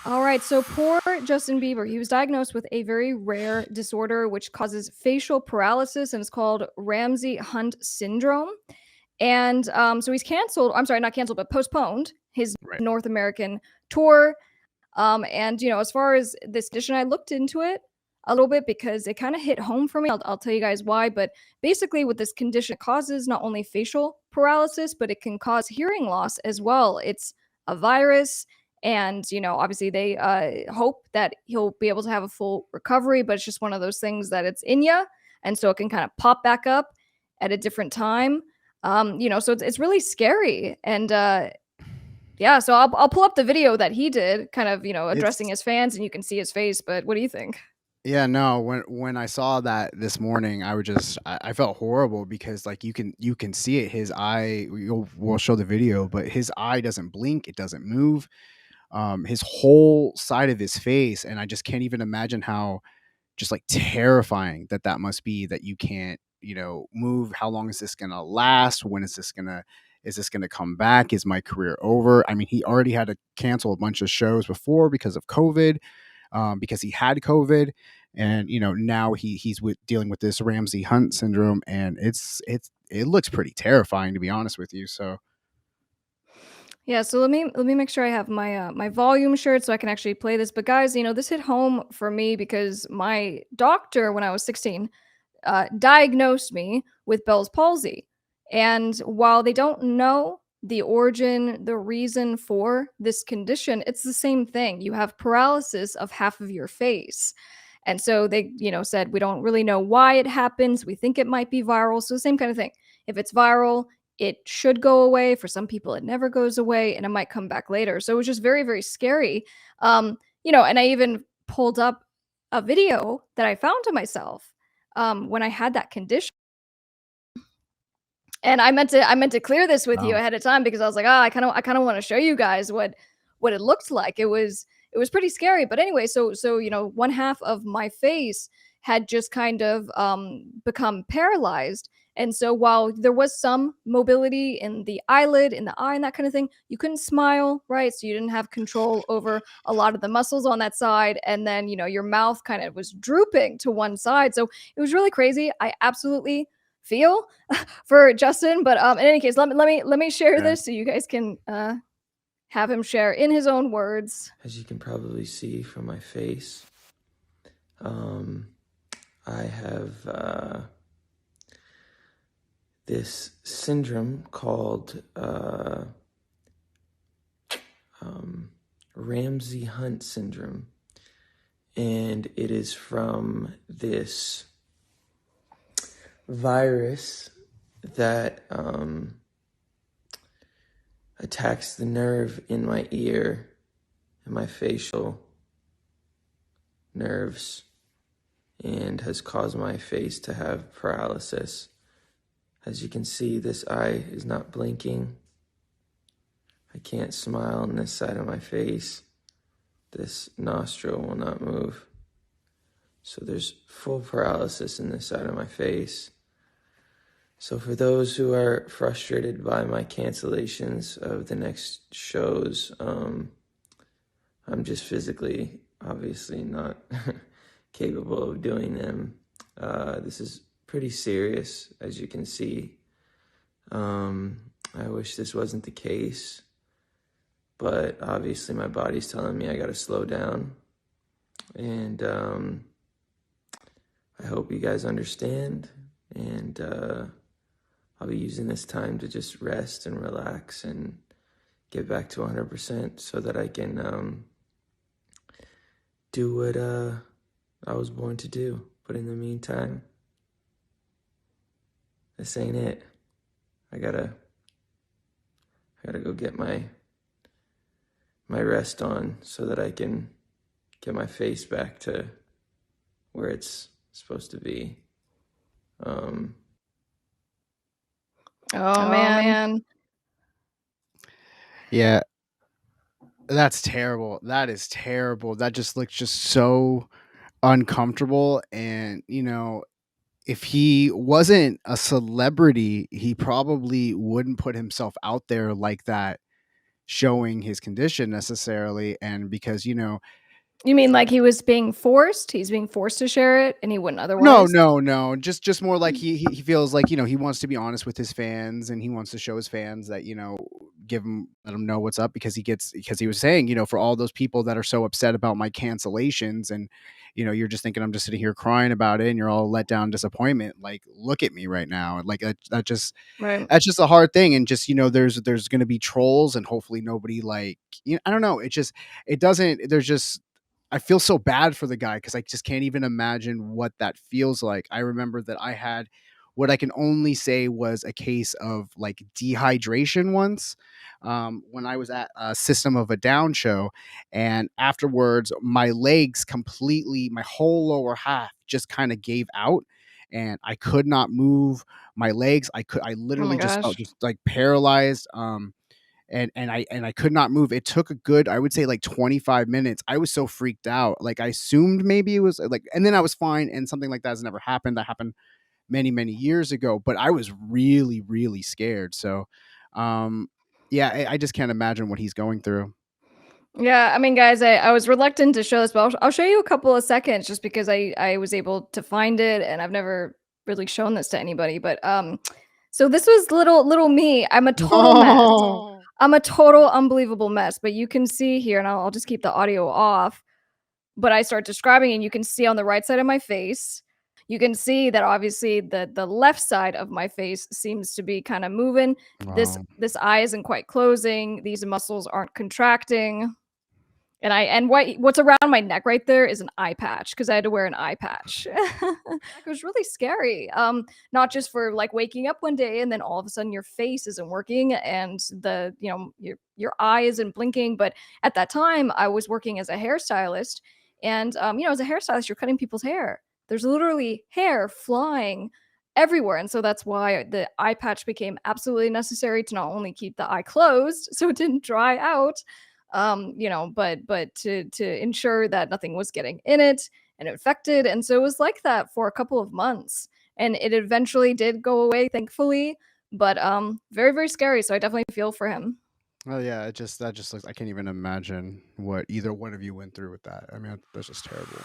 All right, so poor Justin Bieber, he was diagnosed with a very rare disorder which causes facial paralysis, and it's called Ramsay Hunt syndrome. And so he's canceled. I'm sorry, not canceled, but postponed his Right. North American tour. And as far as this condition, I looked into it a little bit because it kind of hit home for me. I'll tell you guys why. But basically, with this condition, it causes not only facial paralysis, but it can cause hearing loss as well. It's a virus. And, obviously they hope that he'll be able to have a full recovery, but it's just one of those things that it's in you. And so it can kind of pop back up at a different time. So it's really scary. And yeah, so I'll pull up the video that he did, kind of, addressing It's his fans, and you can see his face. But what do you think? Yeah, no, when I saw that this morning, I felt horrible because like you can see it. His eye, we'll show the video, but his eye doesn't blink, it doesn't move. His whole side of his face, and I just can't even imagine how just like terrifying that must be, that you can't, move. How long is this gonna last? When is this gonna come back? Is my career over? I mean, he already had to cancel a bunch of shows before because of COVID, because he had COVID, and now he's dealing with this Ramsay Hunt syndrome, and it looks pretty terrifying, to be honest with you. So Yeah, so let me make sure I have my volume shirt so I can actually play this. But guys, this hit home for me because my doctor, when I was 16, diagnosed me with Bell's palsy. And while they don't know the origin, the reason for this condition, it's the same thing. You have paralysis of half of your face. And so they, said, we don't really know why it happens. We think it might be viral. So, same kind of thing. If it's viral, it should go away. For some people, it never goes away and it might come back later. So, it was just very, very scary. And I even pulled up a video that I found to myself when I had that condition. And I meant to clear this with you wow. ahead of time because I was like, I kind of want to show you guys what it looked like. It was pretty scary. But anyway, so one half of my face had just kind of become paralyzed. And so while there was some mobility in the eyelid, in the eye, and that kind of thing, you couldn't smile, right? So you didn't have control over a lot of the muscles on that side. And then, your mouth kind of was drooping to one side. So it was really crazy. I absolutely feel for Justin. But in any case, let me share Yeah. this so you guys can have him share in his own words. As you can probably see from my face, I have this syndrome called Ramsay Hunt syndrome, and it is from this virus that attacks the nerve in my ear and my facial nerves, and has caused my face to have paralysis. As you can see, this eye is not blinking. I can't smile on this side of my face. This nostril will not move. So there's full paralysis in this side of my face. So for those who are frustrated by my cancellations of the next shows, I'm just physically, obviously not capable of doing them. This is pretty serious, as you can see. I wish this wasn't the case, but obviously my body's telling me I gotta slow down. And I hope you guys understand, and I'll be using this time to just rest and relax and get back to 100% so that I can do what I was born to do. But in the meantime, this ain't it. I gotta go get my rest on so that I can get my face back to where it's supposed to be. Oh Oh man. Yeah, that's terrible. That is terrible. That just looks just so uncomfortable. And if he wasn't a celebrity, he probably wouldn't put himself out there like that, showing his condition necessarily, and because You mean like he was being forced? He's being forced to share it and he wouldn't no, otherwise? no, no. Just more like he feels like he wants to be honest with his fans, and he wants to show his fans that let him know what's up, because he was saying, for all those people that are so upset about my cancellations, and you're just thinking I'm just sitting here crying about it, and you're all let down, disappointment. Like, look at me right now. Like Right. that's just a hard thing, and just there's going to be trolls, and hopefully nobody, like, I don't know. It doesn't. There's just I feel so bad for the guy, because I just can't even imagine what that feels like. I remember that I had what I can only say was a case of like dehydration once, when I was at a System of a Down show, and afterwards my whole lower half just kind of gave out, and I could not move my legs. I Oh my literally just felt gosh. just like paralyzed. And I could not move. It took a good, I would say, like 25 minutes. I was so freaked out. Like, I assumed maybe it was like, and then I was fine. And something like that has never happened. That happened many, many years ago. But I was really, really scared. So, yeah, I just can't imagine what he's going through. Yeah, I mean, guys, I was reluctant to show this, but I'll show you a couple of seconds just because I was able to find it and I've never really shown this to anybody. But so this was little me. I'm a total mess. No. I'm a total unbelievable mess. But you can see here, and I'll just keep the audio off. But I start describing, and you can see on the right side of my face, you can see that obviously the left side of my face seems to be kind of moving. This Wow. this eye isn't quite closing. These muscles aren't contracting. And what's around my neck right there is an eye patch because I had to wear an eye patch. It was really scary. Not just for like waking up one day and then all of a sudden your face isn't working and your eye isn't blinking. But at that time, I was working as a hairstylist, and as a hairstylist, you're cutting people's hair. There's literally hair flying everywhere, and so that's why the eye patch became absolutely necessary to not only keep the eye closed so it didn't dry out, but to ensure that nothing was getting in it and infected. And so it was like that for a couple of months, and it eventually did go away, thankfully. But very, very scary. So I definitely feel for him. Oh yeah, that just looks. I can't even imagine what either one of you went through with that. I mean, that's just terrible.